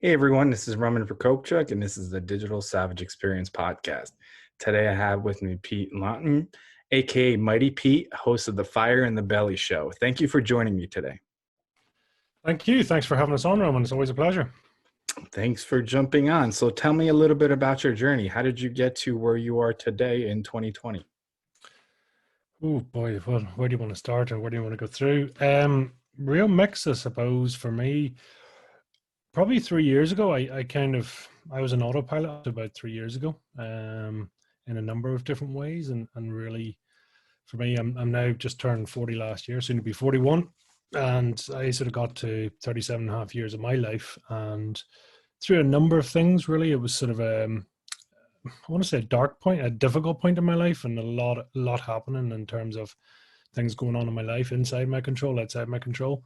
Hey everyone, this is Roman Prokopchuk, and this is the Digital Savage Experience podcast. Today I have with me Pete Lonton, aka Mighty Pete, host of the Fire in the Belly show. Thank you for joining me today. Thank you. Thanks for having us on, Roman. It's always a pleasure. Thanks for jumping on. So tell me a little bit about your journey. How did you get to where you are today in 2020? Oh boy, well, where do you want to start or where do you want to go through? Real mix, I suppose, for me. Probably 3 years ago, I was an autopilot about 3 years ago, in a number of different ways, and really, for me, I'm now just turned 40 last year, soon to be 41, and I sort of got to 37 and a half years of my life, and through a number of things, really, it was sort of I want to say a dark point, a difficult point in my life, and a lot happening in terms of things going on in my life, inside my control, outside my control.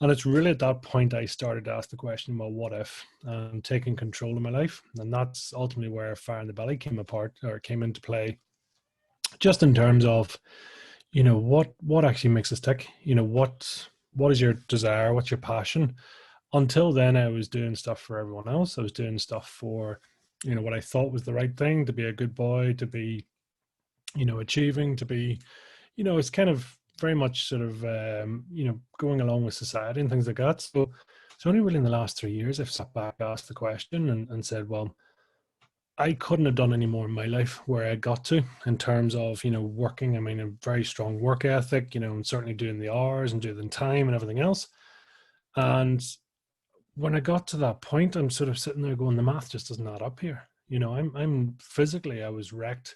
And it's really at that point I started to ask the question, well, what if? And taking control of my life. And that's ultimately where Fire in the Belly came apart or came into play, just in terms of, what actually makes us tick? What is your desire? What's your passion? Until then, I was doing stuff for everyone else. I was doing stuff for, what I thought was the right thing, to be a good boy, to be, achieving, to be, it's kind of very much sort of, going along with society and things like that. So it's only really in the last 3 years I've sat back, asked the question, and said, well, I couldn't have done any more in my life where I got to in terms of, working. I mean, a very strong work ethic, and certainly doing the hours and doing the time and everything else. And when I got to that point, I'm sort of sitting there going, the math just doesn't add up here. I'm physically, I was wrecked.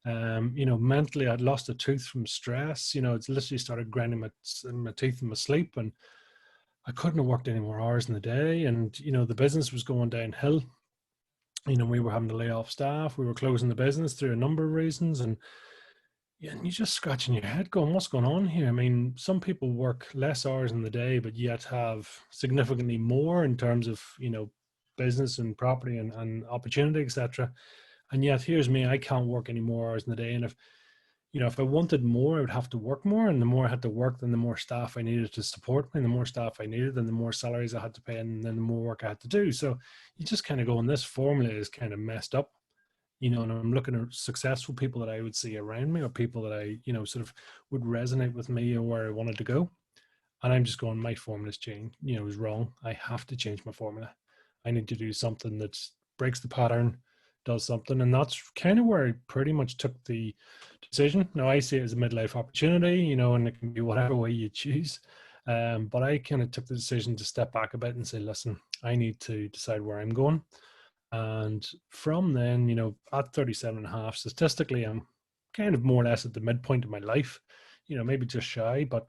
Mentally, I'd lost a tooth from stress. It's literally started grinding my teeth in my sleep, and I couldn't have worked any more hours in the day. And the business was going downhill. We were having to lay off staff. We were closing the business through a number of reasons, and yeah, and you're just scratching your head, going, "What's going on here?" I mean, some people work less hours in the day, but yet have significantly more in terms of business and property and opportunity, etc. And yet here's me, I can't work any more hours in the day. And if I wanted more, I would have to work more. And the more I had to work, then the more staff I needed to support me. And the more staff I needed, then the more salaries I had to pay, and then the more work I had to do. So you just kind of go, and this formula is kind of messed up. And I'm looking at successful people that I would see around me, or people that I, sort of would resonate with me or where I wanted to go. And I'm just going, my formula's changed, is wrong. I have to change my formula. I need to do something that breaks the pattern, does something. And that's kind of where I pretty much took the decision. Now I see it as a midlife opportunity, and it can be whatever way you choose. But I kind of took the decision to step back a bit and say, listen, I need to decide where I'm going. And from then, at 37 and a half, statistically, I'm kind of more or less at the midpoint of my life, maybe just shy, but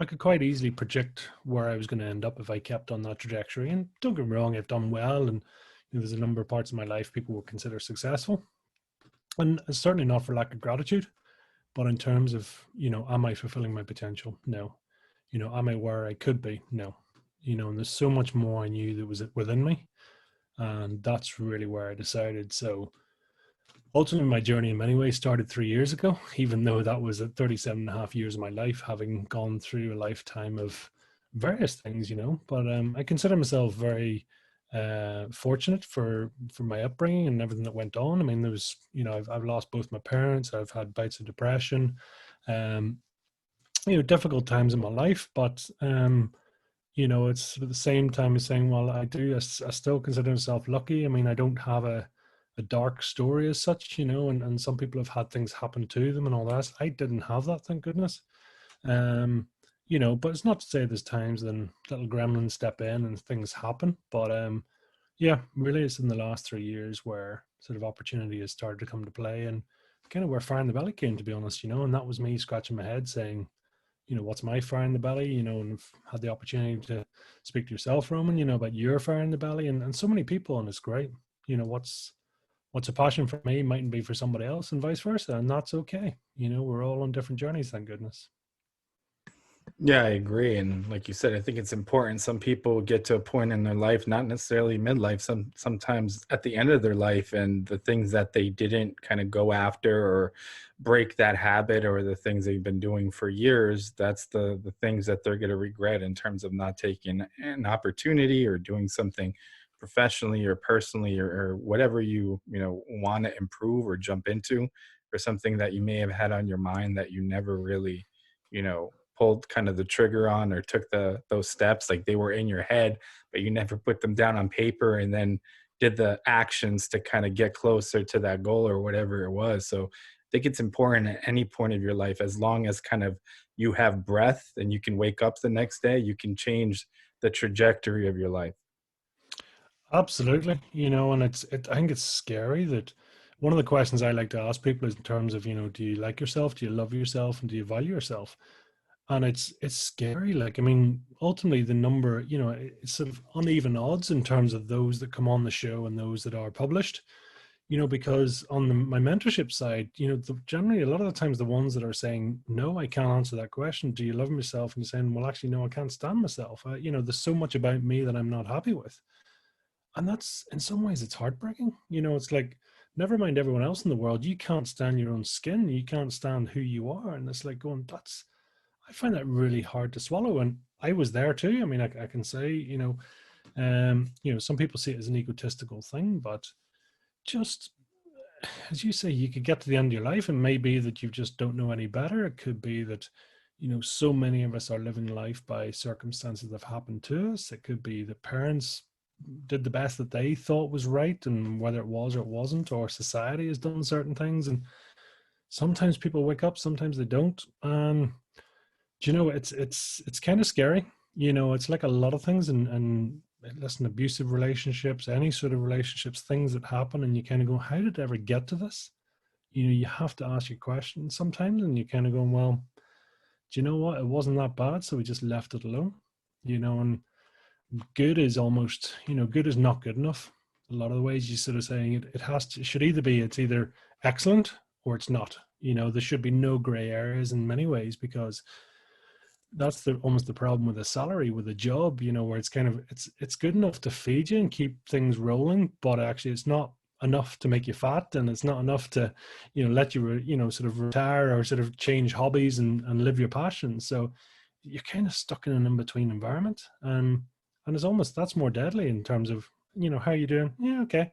I could quite easily predict where I was going to end up if I kept on that trajectory. And don't get me wrong, I've done well. And there's a number of parts of my life people would consider successful. And certainly not for lack of gratitude, but in terms of, am I fulfilling my potential? No. Am I where I could be? No. And there's so much more I knew that was within me. And that's really where I decided. So ultimately, my journey in many ways started 3 years ago, even though that was at 37 and a half years of my life, having gone through a lifetime of various things, But I consider myself very fortunate for my upbringing and everything that went on. I mean, there was, I've lost both my parents. I've had bouts of depression, um, difficult times in my life, but it's at the same time as saying, well, I still consider myself lucky. I mean, I don't have a dark story as such, and some people have had things happen to them and all that. I didn't have that, thank goodness. Um, but it's not to say there's times then little gremlins step in and things happen. But yeah, really it's in the last 3 years where sort of opportunity has started to come to play, and kind of where Fire in the Belly came, to be honest, and that was me scratching my head saying, what's my fire in the belly, and I've had the opportunity to speak to yourself, Roman, about your fire in the belly, and so many people, and it's great. What's a passion for me mightn't be for somebody else, and vice versa, and that's okay. We're all on different journeys, thank goodness. Yeah, I agree. And like you said, I think it's important. Some people get to a point in their life, not necessarily midlife, sometimes at the end of their life, and the things that they didn't kind of go after or break that habit, or the things they've been doing for years, that's the things that they're going to regret in terms of not taking an opportunity or doing something professionally or personally, or whatever you know want to improve or jump into, or something that you may have had on your mind that you never really, you know, pulled kind of the trigger on or took those steps, like they were in your head but you never put them down on paper and then did the actions to kind of get closer to that goal or whatever it was. So I think it's important at any point of your life, as long as kind of you have breath and you can wake up the next day, you can change the trajectory of your life. Absolutely. And I think it's scary that one of the questions I like to ask people is in terms of, do you like yourself? Do you love yourself? And do you value yourself? And it's scary. Like, I mean, ultimately the number, it's sort of uneven odds in terms of those that come on the show and those that are published, because on my mentorship side, generally a lot of the times the ones that are saying, no, I can't answer that question. Do you love myself? And you're saying, well, actually, no, I can't stand myself. There's so much about me that I'm not happy with. And that's, in some ways, it's heartbreaking. It's like, never mind everyone else in the world, you can't stand your own skin, you can't stand who you are. And it's like going, that's, I find that really hard to swallow. And I was there too. I mean, I can say, some people see it as an egotistical thing, but just as you say, you could get to the end of your life and maybe that you just don't know any better. It could be that, so many of us are living life by circumstances that have happened to us. It could be that parents did the best that they thought was right, and whether it was or it wasn't, or society has done certain things. And sometimes people wake up, sometimes they don't. It's kind of scary. It's like a lot of things, and listen, abusive relationships, any sort of relationships, things that happen, and you kind of go, how did it ever get to this? You have to ask your questions sometimes, and you kind of go, well, do you know what? It wasn't that bad, so we just left it alone. And good is almost, good is not good enough. A lot of the ways you sort of saying it, it should either be, it's either excellent or it's not. There should be no gray areas in many ways, because that's almost the problem with a salary, with a job, where it's kind of, it's good enough to feed you and keep things rolling, but actually it's not enough to make you fat, and it's not enough to, let you, sort of retire or sort of change hobbies and live your passion. So you're kind of stuck in an in-between environment. And it's almost, that's more deadly in terms of, how you doing? Yeah, okay.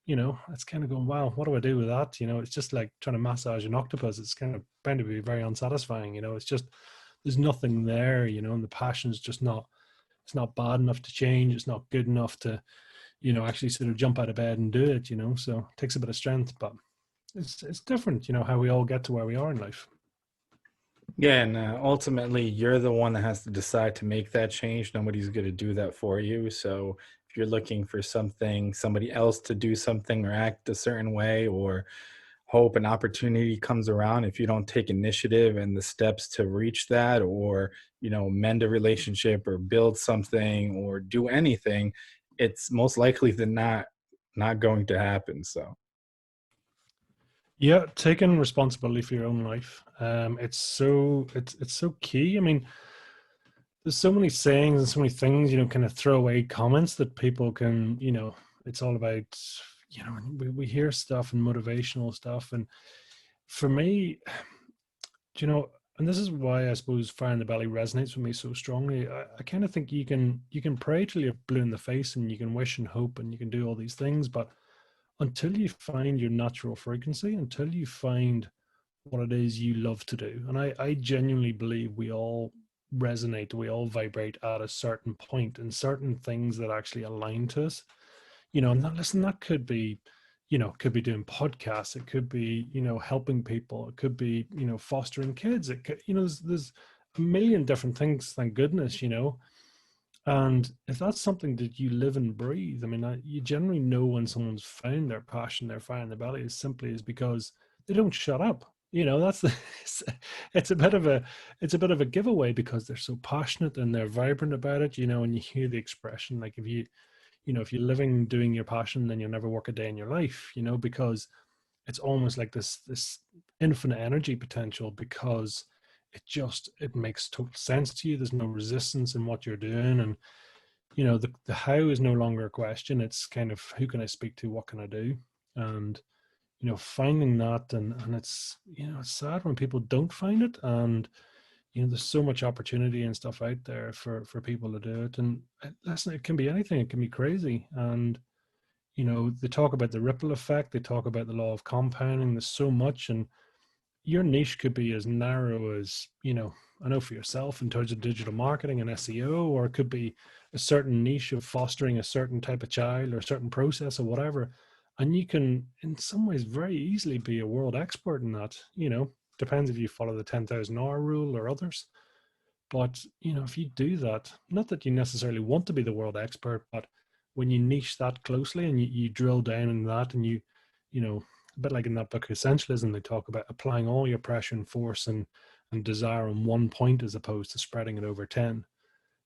It's kind of going, wow, what do I do with that? It's just like trying to massage an octopus. It's kind of bound to be very unsatisfying. It's just, there's nothing there, and the passion's just not, it's not bad enough to change. It's not good enough to, actually sort of jump out of bed and do it, so it takes a bit of strength, but it's different, how we all get to where we are in life. Yeah, and ultimately, you're the one that has to decide to make that change. Nobody's going to do that for you. So if you're looking for something, somebody else to do something or act a certain way, or hope an opportunity comes around, if you don't take initiative and the steps to reach that, or mend a relationship or build something or do anything, it's most likely than not going to happen. So Yeah, taking responsibility for your own life. It's so key. I mean, there's so many sayings and so many things, kind of throwaway comments that people can, it's all about, we hear stuff and motivational stuff. And for me, and this is why I suppose Fire in the Belly resonates with me so strongly. I kind of think you can pray till you're blue in the face, and you can wish and hope, and you can do all these things, but until you find your natural frequency, until you find what it is you love to do. And I genuinely believe we all resonate, we all vibrate at a certain point, and certain things that actually align to us. And that, listen, that could be, could be doing podcasts, it could be, helping people, it could be, fostering kids, it could, there's a million different things, thank goodness, and if that's something that you live and breathe, I mean, you generally know when someone's found their passion, their fire in the belly, is simply is because they don't shut up. That's the, it's a bit of a, it's a bit of a giveaway, because they're so passionate and they're vibrant about it. And you hear the expression, like, if you're living doing your passion, then you'll never work a day in your life. Because it's almost like this infinite energy potential, because it makes total sense to you. There's no resistance in what you're doing. And the how is no longer a question. It's kind of, who can I speak to, what can I do? And finding that, and it's, it's sad when people don't find it. And there's so much opportunity and stuff out there for people to do it. And listen, it can be anything. It can be crazy. And they talk about the ripple effect. They talk about the law of compounding. There's so much, and your niche could be as narrow as, I know for yourself in terms of digital marketing and SEO, or it could be a certain niche of fostering a certain type of child or a certain process or whatever. And you can, in some ways, very easily be a world expert in that. Depends if you follow the 10,000 hour rule or others. But, if you do that, not that you necessarily want to be the world expert, but when you niche that closely and you drill down in that, and you know, a bit like in that book Essentialism, they talk about applying all your pressure and force and desire on one point as opposed to spreading it over 10.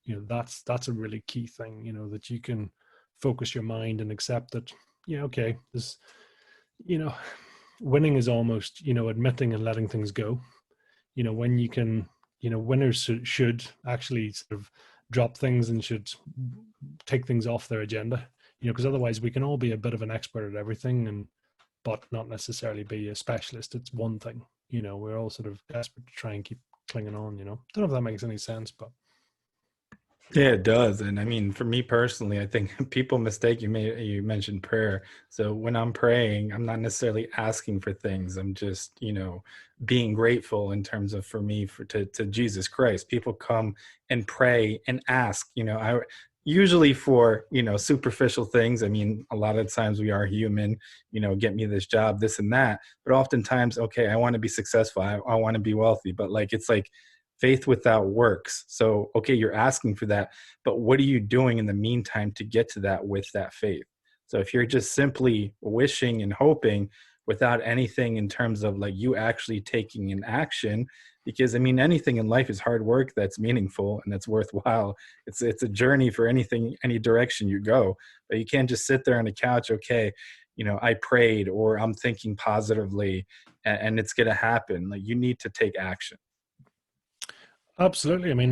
That's a really key thing, that you can focus your mind and accept that, yeah, okay, this, you know, winning is almost, admitting and letting things go. When you can, winners should actually sort of drop things and should take things off their agenda, because otherwise we can all be a bit of an expert at everything, but not necessarily be a specialist. It's one thing. We're all sort of desperate to try and keep clinging on. Don't know if that makes any sense, but Yeah, it does. And I mean, for me personally, I think people mistake you mentioned prayer. So when I'm praying, I'm not necessarily asking for things. I'm just, being grateful in terms of for me to Jesus Christ. People come and pray and ask, I usually for, superficial things. I mean, a lot of times we are human, get me this job, this and that. But oftentimes, okay, I want to be successful. I want to be wealthy, but like it's like faith without works. So, okay, you're asking for that, but what are you doing in the meantime to get to that with that faith? So, if you're just simply wishing and hoping without anything in terms of like you actually taking an action, because I mean, anything in life is hard work that's meaningful and that's worthwhile. It's a journey for anything, any direction you go, but you can't just sit there on the couch. Okay, I prayed or I'm thinking positively, and it's going to happen. Like you need to take action. absolutely. I mean,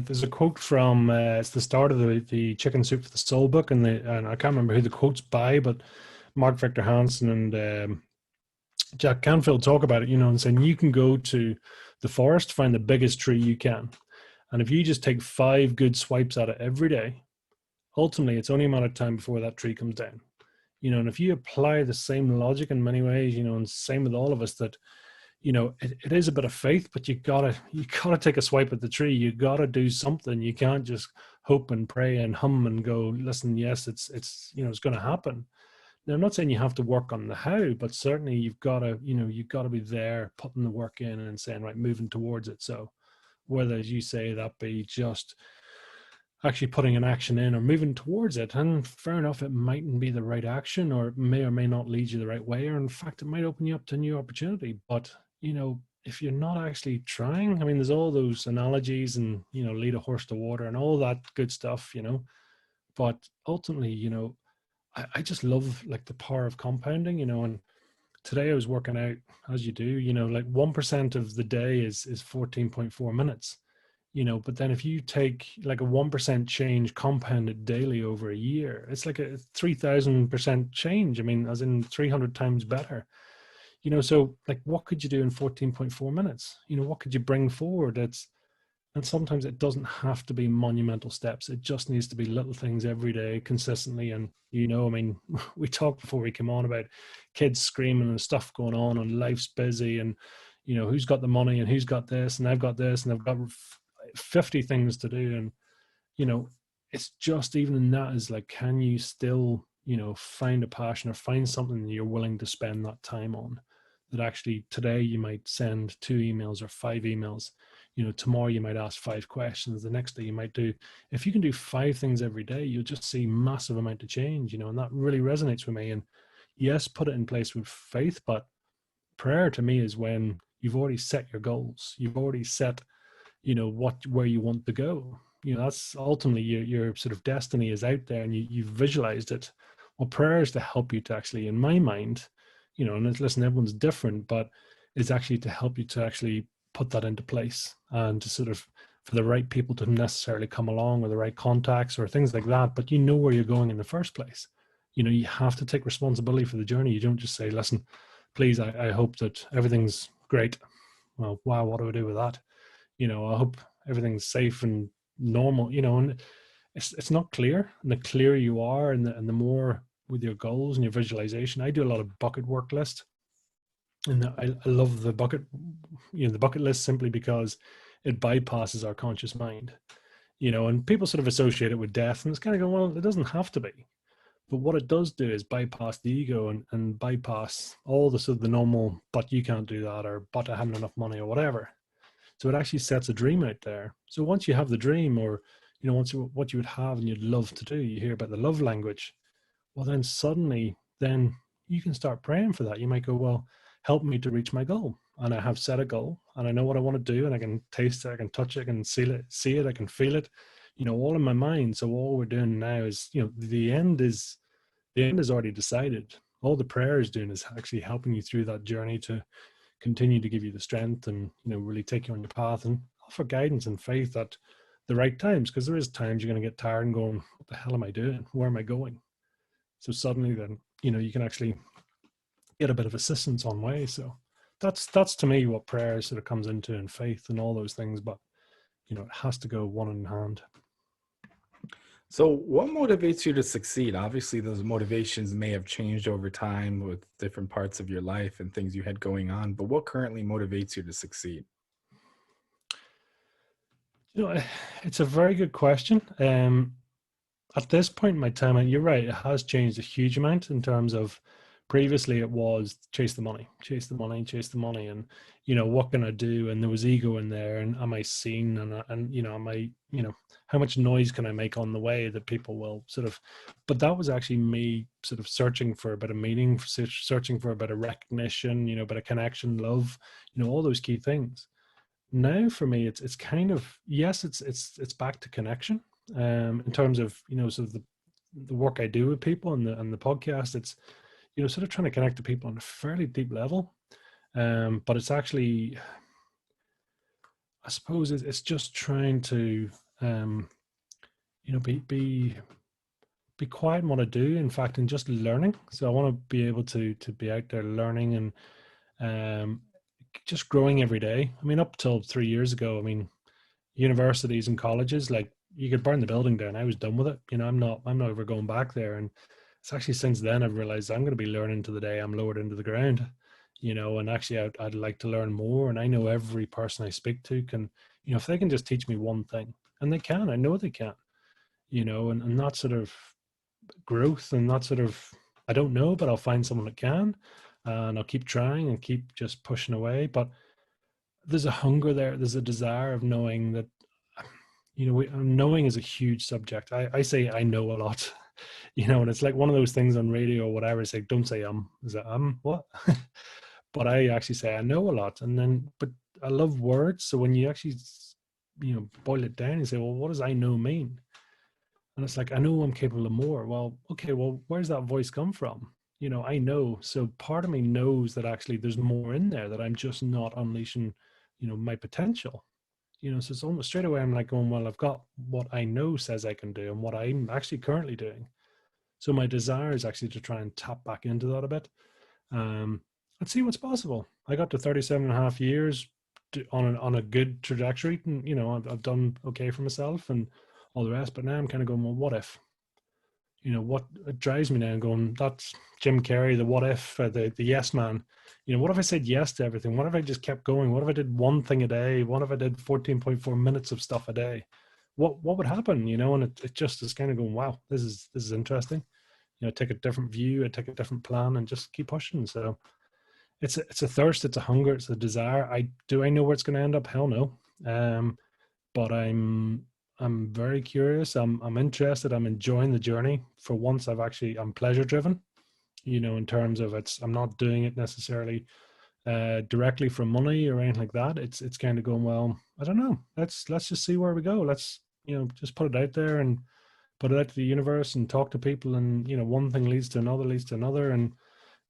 there's a quote from it's the start of the Chicken Soup for the Soul book, and I can't remember who the quote's by, but Mark Victor Hansen and Jack Canfield talk about it, and saying you can go to the forest, find the biggest tree you can, and if you just take 5 good swipes at it every day, ultimately it's only a matter of time before that tree comes down. And if you apply the same logic in many ways, and same with all of us, that it is a bit of faith, but you gotta take a swipe at the tree. You gotta do something. You can't just hope and pray and hum and go, listen, yes, it's going to happen. Now, I'm not saying you have to work on the how, but certainly you've got to be there, putting the work in and saying, right, moving towards it. So whether, as you say, that be just actually putting an action in or moving towards it, and fair enough, it mightn't be the right action, or it may or may not lead you the right way, or in fact, it might open you up to a new opportunity. But, if you're not actually trying, I mean, there's all those analogies and, lead a horse to water and all that good stuff, but ultimately, I just love like the power of compounding, and today I was working out, as you do, like 1% of the day is 14.4 minutes, but then if you take like a 1% change compounded daily over a year, it's like a 3,000% change. I mean, as in 300 times better, so like what could you do in 14.4 minutes? What could you bring forward? And sometimes it doesn't have to be monumental steps. It just needs to be little things every day, consistently. And, I mean, we talked before we came on about kids screaming and stuff going on, and life's busy, and, who's got the money and who's got this, and I've got this, and I've got 50 things to do. And, you know, it's just even in that is like, can you still, find a passion or find something that you're willing to spend that time on? That actually today you might send 2 emails or 5 emails, tomorrow you might ask 5 questions, the next day you might do, if you can do 5 things every day, you'll just see massive amount of change, and that really resonates with me. And yes, put it in place with faith, but prayer to me is when you've already set your goals, you've already set, where you want to go. That's ultimately your sort of destiny is out there, and you've visualized it. Well, prayer is to help you to actually, in my mind, and listen, everyone's different, but it's actually to help you to actually put that into place, and to sort of, for the right people to necessarily come along, or the right contacts or things like that, but you know where you're going in the first place. You have to take responsibility for the journey. You don't just say, listen, please, I hope that everything's great. Well, wow, what do I do with that? I hope everything's safe and normal, and it's not clear. And the clearer you are, and the more with your goals and your visualization. I do a lot of bucket work list, and I love the bucket, the bucket list simply because it bypasses our conscious mind, and people sort of associate it with death, and it's kind of going, well, it doesn't have to be. But what it does do is bypass the ego and bypass all the sort of the normal, but you can't do that, or but I haven't enough money, or whatever. So it actually sets a dream out there. So once you have the dream, or once what you would have and you'd love to do, you hear about the love language. Well, then suddenly, then you can start praying for that. You might go, well, help me to reach my goal. And I have set a goal, and I know what I want to do, and I can taste it, I can touch it, I can see it, I can feel it, all in my mind. So all we're doing now is, the end is already decided. All the prayer is doing is actually helping you through that journey to continue to give you the strength, and really take you on your path, and offer guidance and faith at the right times, because there is times you're going to get tired and going, what the hell am I doing, where am I going? So suddenly then you can actually get a bit of assistance on way. So that's to me what prayer sort of comes into, and faith and all those things. But it has to go one in hand. So, what motivates you to succeed? Obviously, those motivations may have changed over time with different parts of your life and things you had going on, but what currently motivates you to succeed? It's a very good question. At this point in my time, and you're right, it has changed a huge amount in terms of, previously it was chase the money, chase the money, chase the money, and what can I do? And there was ego in there, and am I seen? And am I, how much noise can I make on the way that people will sort of? But that was actually me sort of searching for a bit of meaning, searching for a bit of recognition, a bit of connection, love, all those key things. Now for me, it's kind of, yes, it's back to connection, in terms of sort of the work I do with people, and the podcast. It's sort of trying to connect to people on a fairly deep level, but it's actually, I suppose it's just trying to be quiet in what I do, in fact, and just learning. So I want to be able to be out there learning, and um, just growing every day. I mean, up till 3 years ago, I mean, universities and colleges, like, you could burn the building down. I was done with it. I'm not ever going back there. And it's actually since then I've realized I'm going to be learning to the day I'm lowered into the ground. And actually I'd like to learn more. And I know every person I speak to can, if they can just teach me one thing, and they can, I know they can, and that sort of growth, and that sort of, I don't know, but I'll find someone that can, and I'll keep trying and keep just pushing away. But there's a hunger there. There's a desire of knowing that, knowing is a huge subject. I say I know a lot, and it's like one of those things on radio or whatever. It's like, don't say is it what? But I actually say I know a lot, and then, but I love words. So when you actually, boil it down, you say, well, what does I know mean? And it's like, I know I'm capable of more. Well, okay, well, where's that voice come from? I know. So part of me knows that actually there's more in there, that I'm just not unleashing, my potential. So it's almost straight away I'm like going, well, I've got what I know says I can do, and what I'm actually currently doing. So my desire is actually to try and tap back into that a bit, um, and see what's possible. I got to 37 and a half years on a good trajectory, and I've done okay for myself and all the rest. But now I'm kind of going, well, what if? What it drives me now, and going, that's Jim Carrey, the what if, the yes man. What if I said yes to everything? What if I just kept going? What if I did one thing a day? What if I did 14.4 minutes of stuff a day? What would happen? And it just is kind of going, wow, this is interesting. Take a different view, I take a different plan, and just keep pushing. So it's a thirst, it's a hunger, it's a desire. I know where it's going to end up? Hell no. But I'm very curious. I'm interested. I'm enjoying the journey. For once, I'm pleasure driven. In terms of, I'm not doing it necessarily directly for money or anything like that. It's kind of going, well, I don't know. Let's just see where we go. Let's just put it out there, and put it out to the universe, and talk to people, and one thing leads to another, and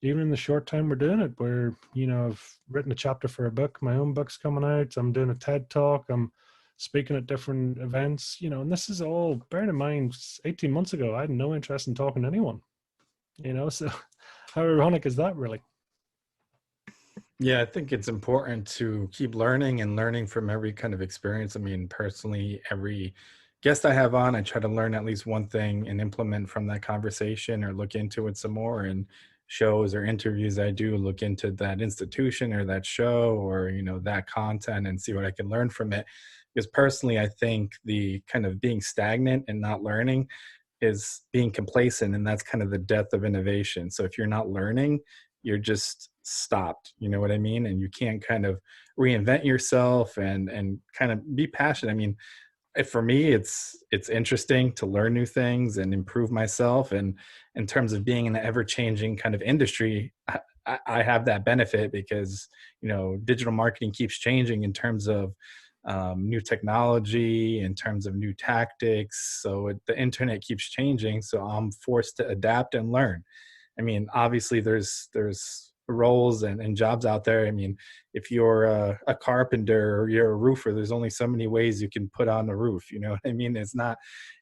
even in the short time we're doing it, where I've written a chapter for a book, my own book's coming out, I'm doing a TED talk, I'm speaking at different events, and this is all, bearing in mind, 18 months ago I had no interest in talking to anyone, so how ironic is that, really? Yeah, I think it's important to keep learning and learning from every kind of experience. I mean, personally, every guest I have on, I try to learn at least one thing and implement from that conversation or look into it some more. And shows or interviews I do, look into that institution or that show or, that content and see what I can learn from it. Because personally, I think the kind of being stagnant and not learning is being complacent, and that's kind of the death of innovation. So if you're not learning, you're just stopped, you know what I mean? And you can't kind of reinvent yourself and kind of be passionate. I mean, for me, it's interesting to learn new things and improve myself. And in terms of being in an ever changing kind of industry, I have that benefit because digital marketing keeps changing in terms of new technology, in terms of new tactics. So the internet keeps changing, so I'm forced to adapt and learn. I mean, obviously, there's roles and jobs out there. I mean, if you're a carpenter or you're a roofer, there's only so many ways you can put on a roof. You know what I mean? It's not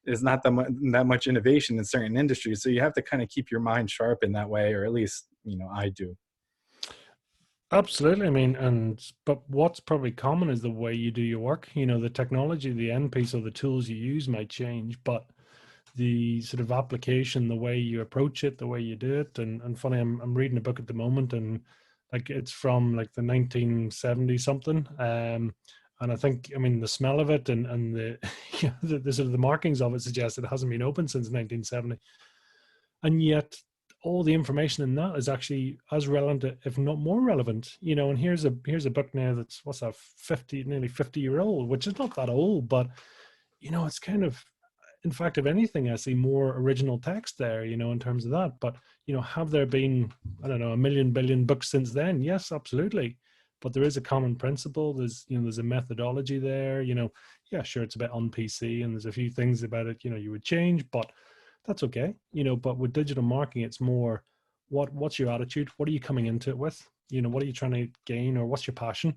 that much innovation in certain industries, so you have to kind of keep your mind sharp in that way, or at least I do. Absolutely. I mean, but what's probably common is the way you do your work. The technology, the end piece of the tools you use might change, but the sort of application, the way you approach it, the way you do it. And funny, I'm reading a book at the moment, and like it's from like the 1970 something. And I think, I mean, the smell of it and the, the sort of the markings of it suggest it hasn't been open since 1970. And yet all the information in that is actually as relevant, if not more relevant. And here's a book now that's, what's that, 50, nearly 50-year old, which is not that old, but it's kind of, in fact, if anything, I see more original text there, in terms of that. But, have there been, I don't know, a million billion books since then? Yes, absolutely. But there is a common principle. There's a methodology there, yeah, sure, it's a bit on PC and there's a few things about it, you would change, but that's okay. But with digital marketing, it's more, what's your attitude? What are you coming into it with? What are you trying to gain, or what's your passion?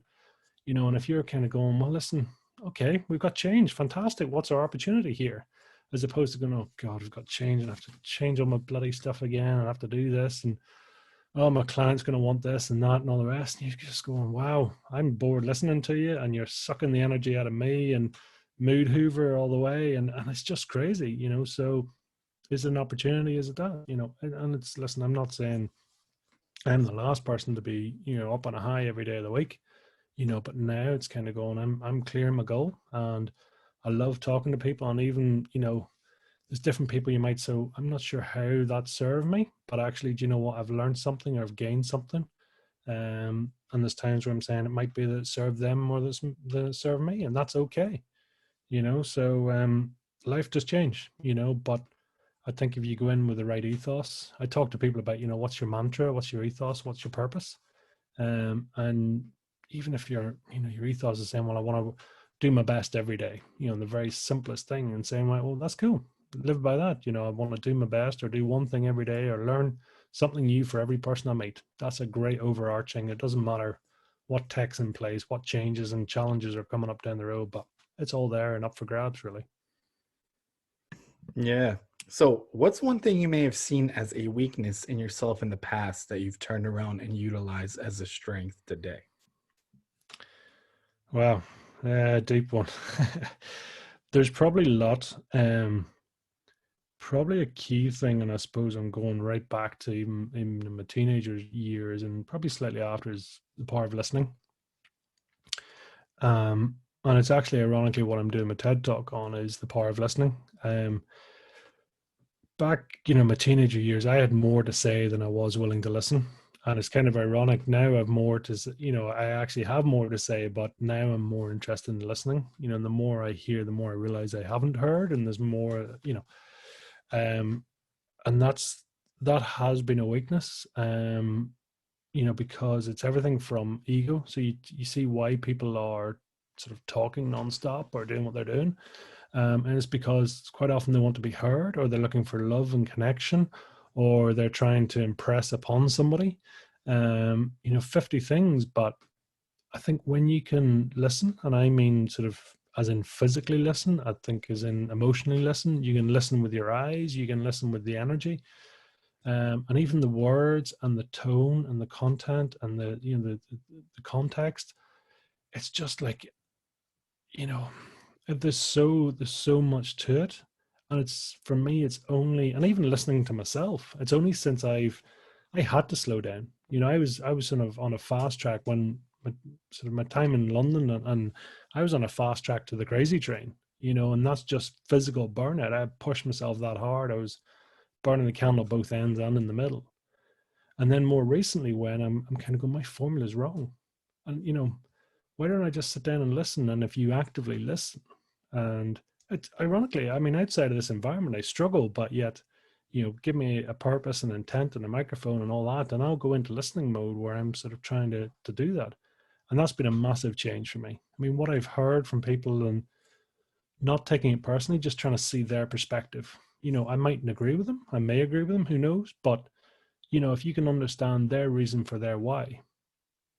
And if you're kind of going, well, listen, okay, we've got change, fantastic. What's our opportunity here? As opposed to going, oh God, we've got change and I have to change all my bloody stuff again. I have to do this. And oh, my client's going to want this and that and all the rest. And you're just going, wow, I'm bored listening to you and you're sucking the energy out of me and mood hoover all the way. And it's just crazy, So is it an opportunity? Is it that, and it's, listen, I'm not saying I'm the last person to be, up on a high every day of the week, but now it's kind of going, I'm clearing my goal, and I love talking to people. And even, there's different people you might, so I'm not sure how that served me, but actually, do you know what? I've learned something, or I've gained something. And there's times where I'm saying it might be that it served them more than it served me, and that's okay, So life does change, but I think if you go in with the right ethos, I talk to people about, what's your mantra, what's your ethos, what's your purpose, and even if your ethos is saying, well, I want to do my best every day, the very simplest thing, and saying, well, that's cool, live by that. I want to do my best, or do one thing every day, or learn something new for every person I meet. That's a great overarching. It doesn't matter what tech's in place, what changes and challenges are coming up down the road, but it's all there and up for grabs, really. Yeah. So, what's one thing you may have seen as a weakness in yourself in the past that you've turned around and utilized as a strength today? Wow, deep one. There's probably a lot. Probably a key thing, and I suppose I'm going right back to even in my teenager years, and probably slightly after, is the power of listening. And it's actually ironically what I'm doing my TED talk on, is the power of listening. Back, my teenager years, I had more to say than I was willing to listen. And it's kind of ironic now. I've more to, I actually have more to say, but now I'm more interested in listening. And the more I hear, the more I realize I haven't heard, and there's more, um, and that has been a weakness. Because it's everything from ego. So you see why people are sort of talking nonstop or doing what they're doing. And it's because quite often they want to be heard, or they're looking for love and connection, or they're trying to impress upon somebody. 50 things. But I think when you can listen, and I mean sort of as in physically listen, I think as in emotionally listen, you can listen with your eyes, you can listen with the energy. And even the words and the tone and the content and the context, it's just like, you know, there's so much to it. And it's, for me, it's only, and even listening to myself, it's only since I had to slow down. I was sort of on a fast track when sort of my time in London, and I was on a fast track to the crazy train, and that's just physical burnout. I pushed myself that hard. I was burning the candle at both ends and in the middle. And then more recently, when I'm kind of going, my formula is wrong. And, why don't I just sit down and listen? And if you actively listen, and it's ironically, I mean, outside of this environment, I struggle, but yet, give me a purpose and intent and a microphone and all that, and I'll go into listening mode where I'm sort of trying to do that. And that's been a massive change for me. I mean, what I've heard from people, and not taking it personally, just trying to see their perspective. I mightn't agree with them. I may agree with them, who knows? But, if you can understand their reason for their why,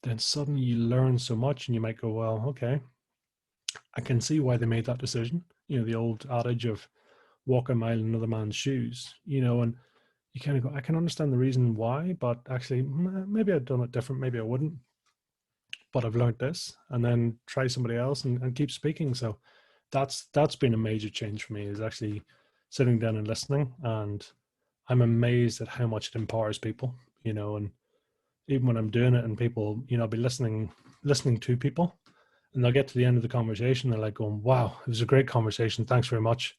then suddenly you learn so much, and you might go, well, okay, I can see why they made that decision. The old adage of walk a mile in another man's shoes, and you kind of go, I can understand the reason why, but actually, maybe I'd done it different. Maybe I wouldn't, but I've learned this, and then try somebody else, and keep speaking. So that's been a major change for me, is actually sitting down and listening. And I'm amazed at how much it empowers people, and even when I'm doing it and people, I'll be listening to people, and they'll get to the end of the conversation. They're like going, wow, it was a great conversation. Thanks very much.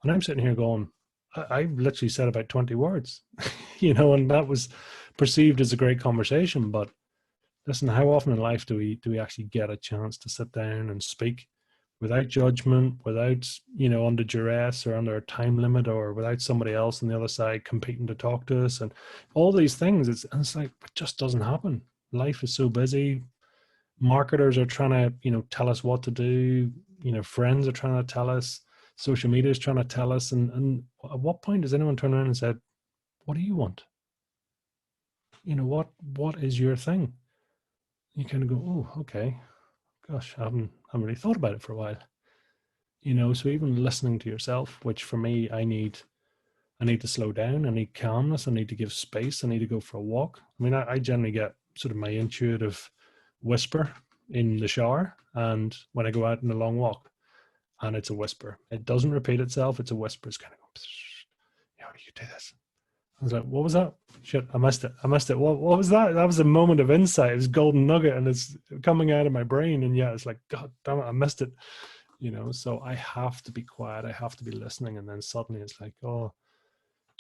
And I'm sitting here going, I literally said about 20 words, and that was perceived as a great conversation. But listen, how often in life do we actually get a chance to sit down and speak without judgment, without, under duress or under a time limit, or without somebody else on the other side competing to talk to us, and all these things? It's like, it just doesn't happen. Life is so busy. Marketers are trying to, tell us what to do. Friends are trying to tell us. Social media is trying to tell us. And at what point does anyone turn around and say, what do you want? What is your thing? You kind of go, oh, okay, gosh, I haven't really thought about it for a while. So even listening to yourself, which for me, I need to slow down. I need calmness. I need to give space. I need to go for a walk. I mean, I generally get sort of my intuitive whisper in the shower, and when I go out on a long walk, and it's a whisper. It doesn't repeat itself. It's a whisper. It's kind of go, you do this. I was like, what was that? Shit, I missed it. I missed it. What was that? That was a moment of insight. It was golden nugget, and it's coming out of my brain. And yeah, it's like, God damn it, I missed it. So I have to be quiet. I have to be listening. And then suddenly it's like, oh,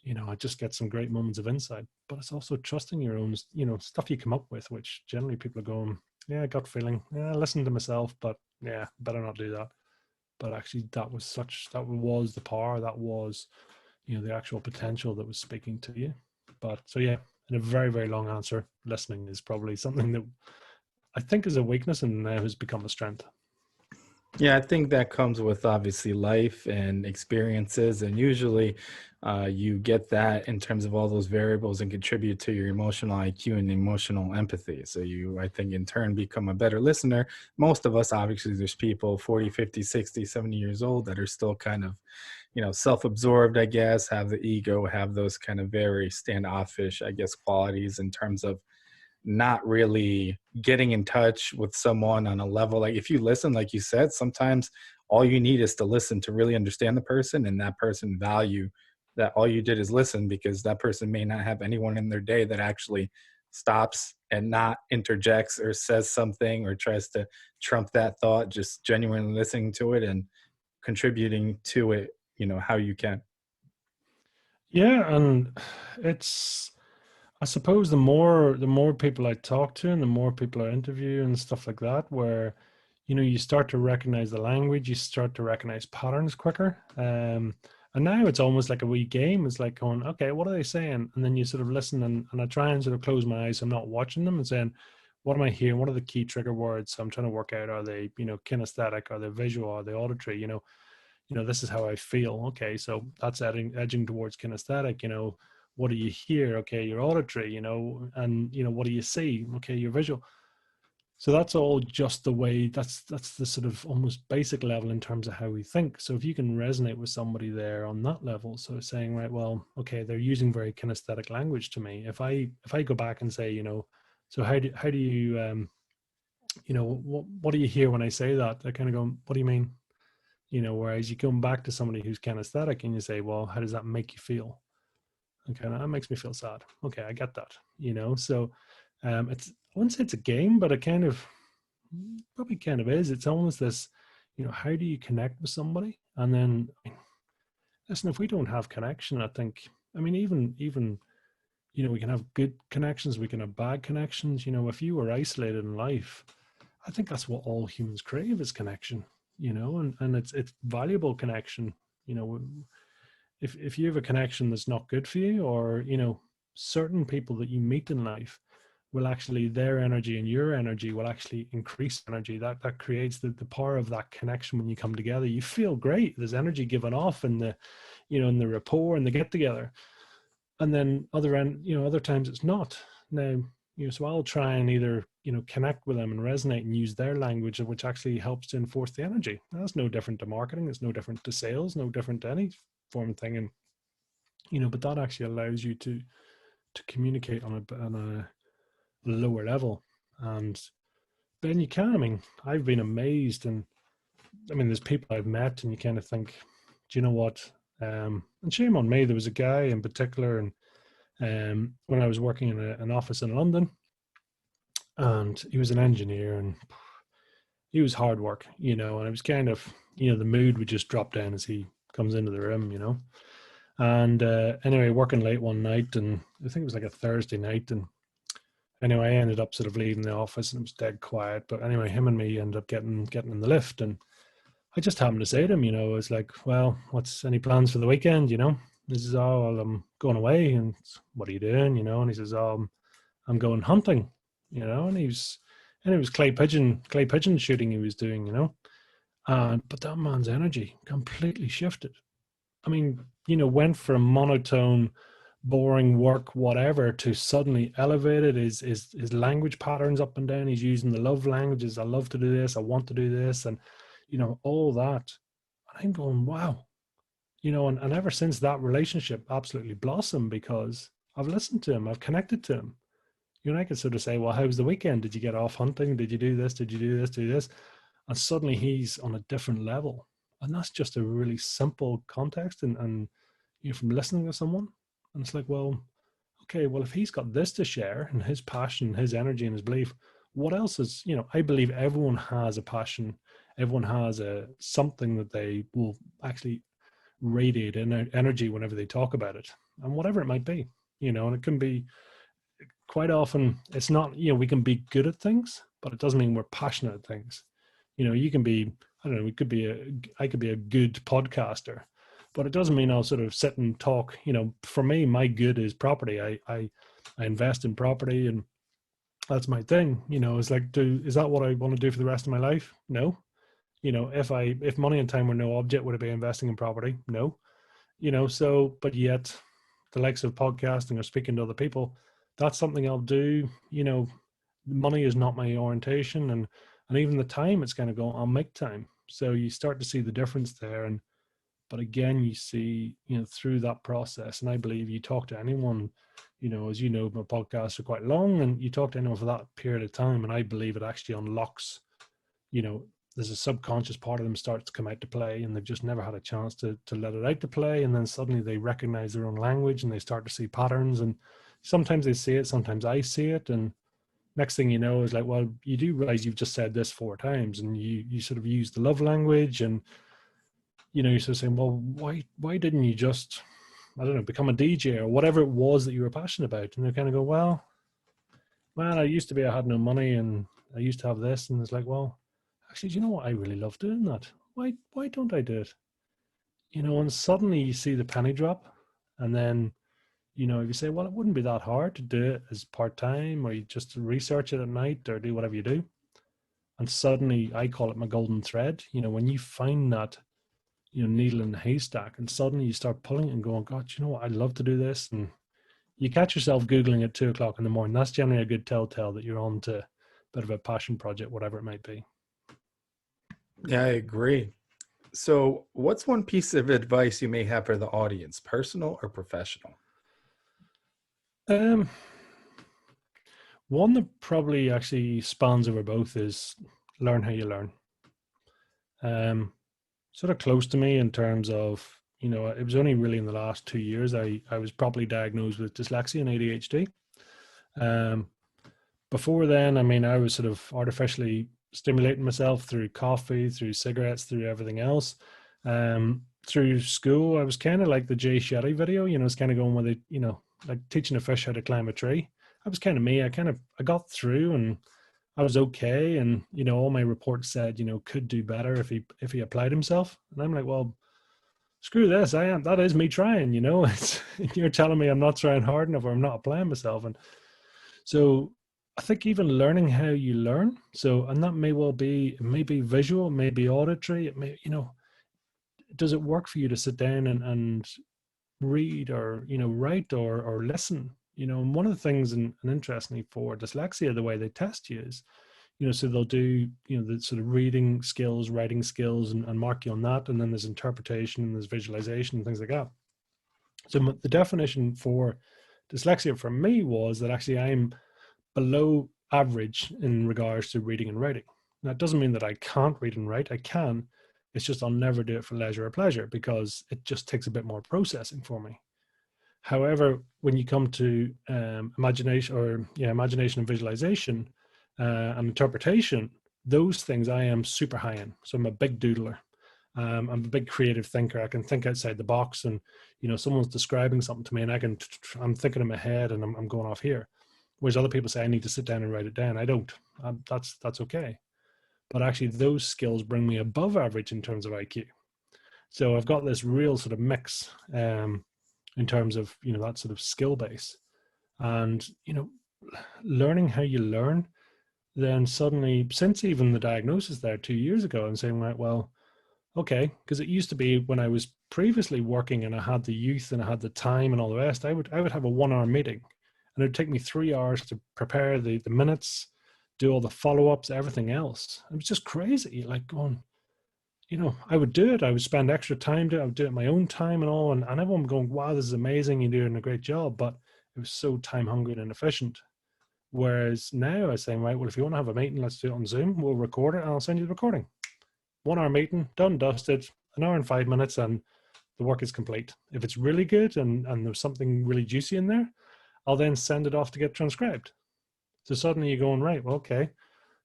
I just get some great moments of insight. But it's also trusting your own, stuff you come up with, which generally people are going, yeah, gut feeling. Yeah, listen to myself, but yeah, better not do that. But actually, that was the power. That was, the actual potential that was speaking to you. But so yeah, in a very, very long answer, listening is probably something that I think is a weakness and now has become a strength. Yeah, I think that comes with obviously life and experiences, and usually you get that in terms of all those variables and contribute to your emotional IQ and emotional empathy. So you, I think, in turn become a better listener. Most of us, obviously, there's people 40, 50, 60, 70 years old that are still kind of, self-absorbed, I guess, have the ego, have those kind of very standoffish, I guess, qualities in terms of not really getting in touch with someone on a level. Like if you listen, like you said, sometimes all you need is to listen to really understand the person, and that person value that all you did is listen, because that person may not have anyone in their day that actually stops and not interjects or says something or tries to trump that thought, just genuinely listening to it and contributing to it, how you can. Yeah, and it's, I suppose the more people I talk to and the more people I interview and stuff like that, where you start to recognize the language, you start to recognize patterns quicker. And now it's almost like a wee game. It's like going, okay, what are they saying? And then you sort of listen, and I try and sort of close my eyes. So I'm not watching them, and saying, what am I hearing? What are the key trigger words? So I'm trying to work out, are they, kinesthetic? Are they visual? Are they auditory? This is how I feel. Okay, so that's edging towards kinesthetic. What do you hear? Okay, your auditory. And what do you see? Okay, your visual. So that's all just the way, that's the sort of almost basic level in terms of how we think. So if you can resonate with somebody there on that level, so saying, right, well, okay, they're using very kinesthetic language to me. If I go back and say, so how do you what do you hear when I say that? They're kind of going, what do you mean? Whereas you come back to somebody who's kinesthetic and you say, well, how does that make you feel? Okay, that makes me feel sad. Okay, I get that. So it's, I wouldn't say it's a game, but it probably kind of is. It's almost this, how do you connect with somebody? And then, listen, if we don't have connection, I think, I mean, even we can have good connections, we can have bad connections. If you were isolated in life, I think that's what all humans crave is connection. And it's valuable connection. You know, if you have a connection that's not good for you, or certain people that you meet in life will actually, their energy and your energy will actually increase energy. That creates the power of that connection. When you come together, you feel great. There's energy given off in the in the rapport and the get together. And then other times it's not. Now, so I'll try and either connect with them and resonate and use their language, which actually helps to enforce the energy. That's no different to marketing. It's no different to sales. No different to any form of thing. And but that actually allows you to communicate on a lower level. And then you can. I mean, I've been amazed, and I mean, there's people I've met, and you kind of think, do you know what? And shame on me. There was a guy in particular, and when I was working in an office in London, and he was an engineer, and he was hard work, and it was kind of, the mood would just drop down as he comes into the room, And anyway, working late one night, and I think it was like a Thursday night, and anyway, I ended up sort of leaving the office, and it was dead quiet. But anyway, him and me ended up getting in the lift, and I just happened to say to him, it's like, well, what's any plans for the weekend? This is all, well, I'm going away. And what are you doing? And he says, oh, I'm going hunting, and it was clay pigeon shooting he was doing, but that man's energy completely shifted. I mean, went from monotone, boring work, whatever, to suddenly elevated. His language patterns up and down. He's using the love languages. I love to do this. I want to do this. And, all that. And I'm going, wow. And ever since, that relationship absolutely blossomed, because I've listened to him. I've connected to him. I could sort of say, well, how was the weekend? Did you get off hunting? Did you do this? Did you do this? Do this? And suddenly he's on a different level. And that's just a really simple context. And from listening to someone, and it's like, well, okay, well, if he's got this to share, and his passion, his energy, and his belief, what else is, I believe everyone has a passion. Everyone has something that they will actually radiate in energy whenever they talk about it, and whatever it might be, and it can be, quite often, it's not, we can be good at things, but it doesn't mean we're passionate at things. You can be, I don't know, I could be a good podcaster, but it doesn't mean I'll sort of sit and talk. For me, my good is property. I invest in property, and that's my thing. It's like, is that what I want to do for the rest of my life? No. If money and time were no object, would I be investing in property? No. So, but yet the likes of podcasting or speaking to other people, that's something I'll do. Money is not my orientation, and even the time it's going to go, I'll make time. So you start to see the difference there. And but again, you see, through that process, and I believe you talk to anyone, as my podcasts are quite long, and you talk to anyone for that period of time, and I believe it actually unlocks, there's a subconscious part of them starts to come out to play, and they've just never had a chance to let it out to play. And then suddenly they recognize their own language, and they start to see patterns, and sometimes they see it, sometimes I see it. And next thing you know is like, well, you do realize you've just said this 4 times, and you sort of use the love language, and you're sort of saying, well, why didn't you just, I don't know, become a DJ or whatever it was that you were passionate about? And they kind of go, well, man, I used to be, I had no money, and I used to have this. And it's like, well, actually, do you know what? I really love doing that. Why don't I do it? And suddenly you see the penny drop. And then, if you say, well, it wouldn't be that hard to do it as part-time, or you just research it at night, or do whatever you do. And suddenly, I call it my golden thread. When you find that, needle in the haystack, and suddenly you start pulling it and going, God, you know what? I'd love to do this. And you catch yourself Googling at 2 o'clock in the morning. That's generally a good telltale that you're on to bit of a passion project, whatever it might be. Yeah, I agree. So, what's one piece of advice you may have for the audience, personal or professional? Um, One that probably actually spans over both is learn how you learn. Um, Sort of close to me in terms of, it was only really in the last 2 years I was properly diagnosed with dyslexia and ADHD. Um, Before then, I mean, I was sort of artificially stimulating myself through coffee, through cigarettes, through everything else. Through school, I was kind of like the Jay Shetty video, it's kind of going with it, like teaching a fish how to climb a tree. That was kind of me. I got through and I was okay. And, all my reports said, could do better if he applied himself. And I'm like, well, screw this. That is me trying, it's, you're telling me I'm not trying hard enough or I'm not applying myself. And so I think even learning how you learn. So, and that may well be, it may be visual, it may be auditory, it may, does it work for you to sit down and read or, write or listen? And one of the things, and interestingly for dyslexia, the way they test you is, so they'll do, the sort of reading skills, writing skills, and mark you on that. And then there's interpretation and there's visualization and things like that. So the definition for dyslexia for me was that actually I'm below average in regards to reading and writing. That doesn't mean that I can't read and write. I can. It's just I'll never do it for leisure or pleasure because it just takes a bit more processing for me. However, when you come to imagination and visualization and interpretation, those things I am super high in. So I'm a big doodler. I'm a big creative thinker. I can think outside the box, and someone's describing something to me, and I'm thinking in my head, and I'm going off here. Whereas other people say I need to sit down and write it down. I don't. That's okay. But actually, those skills bring me above average in terms of IQ. So I've got this real sort of mix in terms of that sort of skill base, and learning how you learn. Then suddenly, since even the diagnosis there 2 years ago, I'm saying, right, well, okay, because it used to be when I was previously working and I had the youth and I had the time and all the rest, I would have a 1 hour meeting and it would take me 3 hours to prepare the minutes, do all the follow-ups, everything else. It was just crazy, like going, I would do it. I would spend extra time I would do it my own time and all. And everyone going, wow, this is amazing. You're doing a great job. But it was so time hungry and inefficient. Whereas now I say, right, well, if you want to have a meeting, let's do it on Zoom. We'll record it and I'll send you the recording. 1 hour meeting, done, dusted, an hour and 5 minutes, and the work is complete. If it's really good and there's something really juicy in there, I'll then send it off to get transcribed. So suddenly you're going, right, well, okay,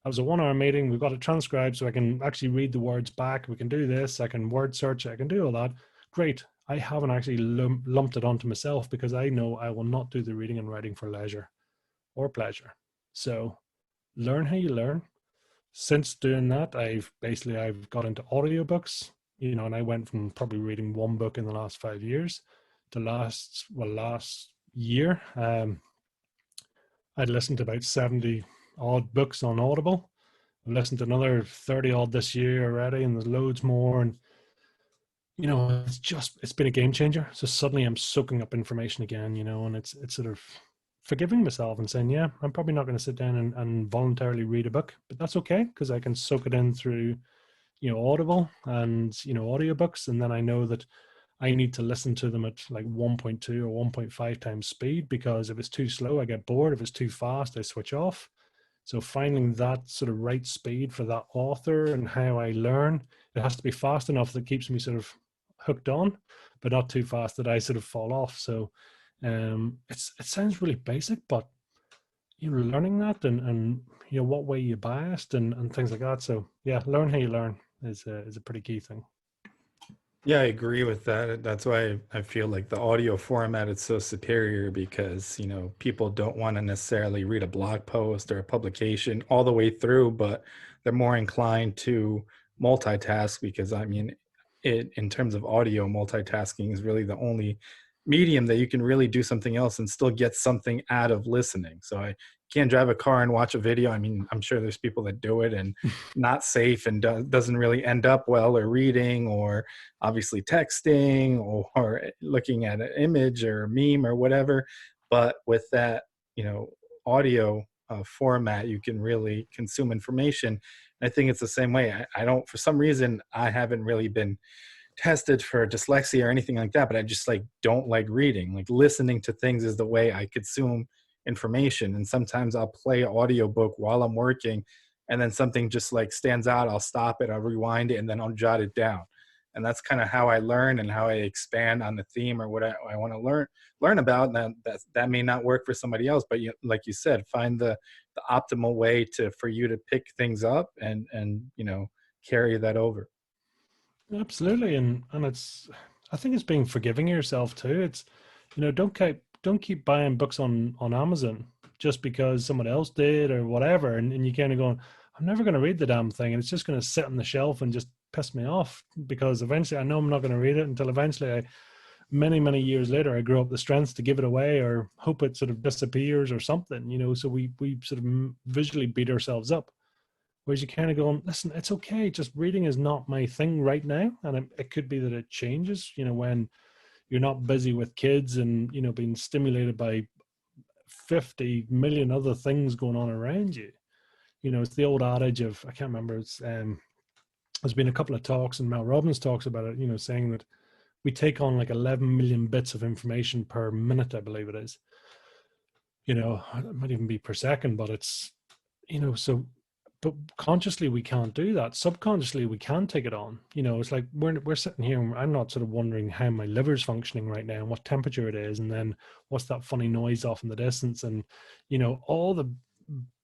that was a 1 hour meeting. We've got it transcribed so I can actually read the words back. We can do this. I can word search. I can do all that. Great. I haven't actually lumped it onto myself because I know I will not do the reading and writing for leisure or pleasure. So learn how you learn. Since doing that, I've got into audiobooks, and I went from probably reading one book in the last 5 years to last year. I'd listened to about 70 odd books on Audible. I've listened to another 30 odd this year already, and there's loads more. And, it's been a game changer. So suddenly I'm soaking up information again, and it's sort of forgiving myself and saying, yeah, I'm probably not going to sit down and voluntarily read a book, but that's okay because I can soak it in through, Audible and, audiobooks. And then I know that I need to listen to them at like 1.2 or 1.5 times speed because if it's too slow, I get bored. If it's too fast, I switch off. So finding that sort of right speed for that author and how I learn, it has to be fast enough that keeps me sort of hooked on, but not too fast that I sort of fall off. So it sounds really basic, but learning that and what way you biased and things like that. So yeah, learn how you learn is a pretty key thing. Yeah, I agree with that. That's why I feel like the audio format is so superior because, people don't want to necessarily read a blog post or a publication all the way through, but they're more inclined to multitask because, I mean, in terms of audio, multitasking is really the only medium that you can really do something else and still get something out of listening. So I can't drive a car and watch a video. I mean, I'm sure there's people that do it and not safe and doesn't really end up well, or reading, or obviously texting, or looking at an image or a meme or whatever. But with that, audio, format you can really consume information. And I think it's the same way. I don't, for some reason, I haven't really been tested for dyslexia or anything like that, but I just like don't like reading. Like listening to things is the way I consume information. And sometimes I'll play an audiobook while I'm working, and then something just like stands out, I'll stop it, I'll rewind it, and then I'll jot it down. And that's kind of how I learn and how I expand on the theme or what I want to learn about. And that may not work for somebody else, but like you said, find the optimal way to for you to pick things up and carry that over. Absolutely, and it's, I think it's being forgiving yourself too. It's, don't keep buying books on Amazon just because someone else did or whatever, and you kind of going, I'm never going to read the damn thing, and it's just going to sit on the shelf and just piss me off because eventually I know I'm not going to read it until eventually many years later I grow up the strength to give it away or hope it sort of disappears or something. So we sort of visually beat ourselves up. Whereas you kind of go, listen, it's okay. Just reading is not my thing right now. And it could be that it changes, when you're not busy with kids and, being stimulated by 50 million other things going on around you. It's the old adage of, I can't remember, there's been a couple of talks and Mel Robbins talks about it, saying that we take on like 11 million bits of information per minute, I believe it is. It might even be per second, but it's, so but consciously we can't do that. Subconsciously we can take it on. It's like we're sitting here and I'm not sort of wondering how my liver's functioning right now and what temperature it is, and then what's that funny noise off in the distance, and all the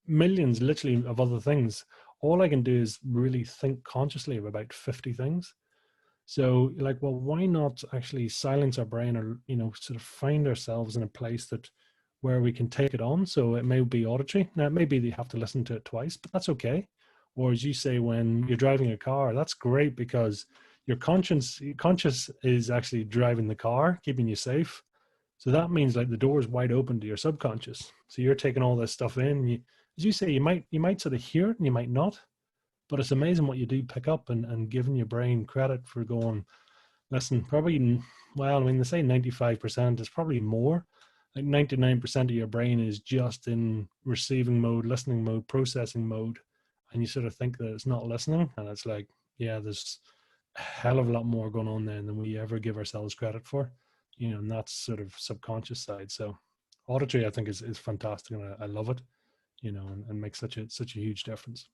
millions literally of other things. All I can do is really think consciously of about 50 things. So like, well, why not actually silence our brain, or sort of find ourselves in a place that where we can take it on. So it may be auditory. Now, maybe you have to listen to it twice, but that's okay. Or as you say, when you're driving a car, that's great because your conscious is actually driving the car, keeping you safe. So that means like the door is wide open to your subconscious. So you're taking all this stuff in. As you say, you might sort of hear it and you might not, but it's amazing what you do pick up, and giving your brain credit for going, listen, probably, well, I mean, they say 95% is probably more. Like 99% of your brain is just in receiving mode, listening mode, processing mode. And you sort of think that it's not listening. And it's like, yeah, there's a hell of a lot more going on there than we ever give ourselves credit for, and that's sort of subconscious side. So auditory, I think, is fantastic. And I love it, and makes such a huge difference.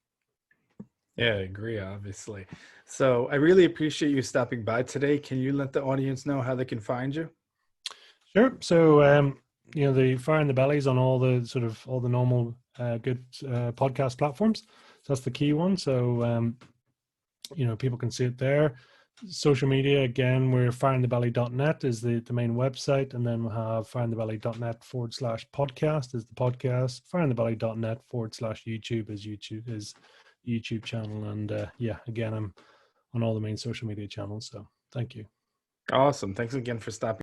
Yeah, I agree, obviously. So I really appreciate you stopping by today. Can you let the audience know how they can find you? Sure. So, the Fire in the Bellies on all the normal good podcast platforms. So that's the key one. So, people can see it there. Social media, again, we're fireinthebelly.net is the main website. And then we'll have fireinthebelly.net/podcast is the podcast. Fireinthebelly.net/YouTube is YouTube channel. And again, I'm on all the main social media channels. So thank you. Awesome. Thanks again for stopping.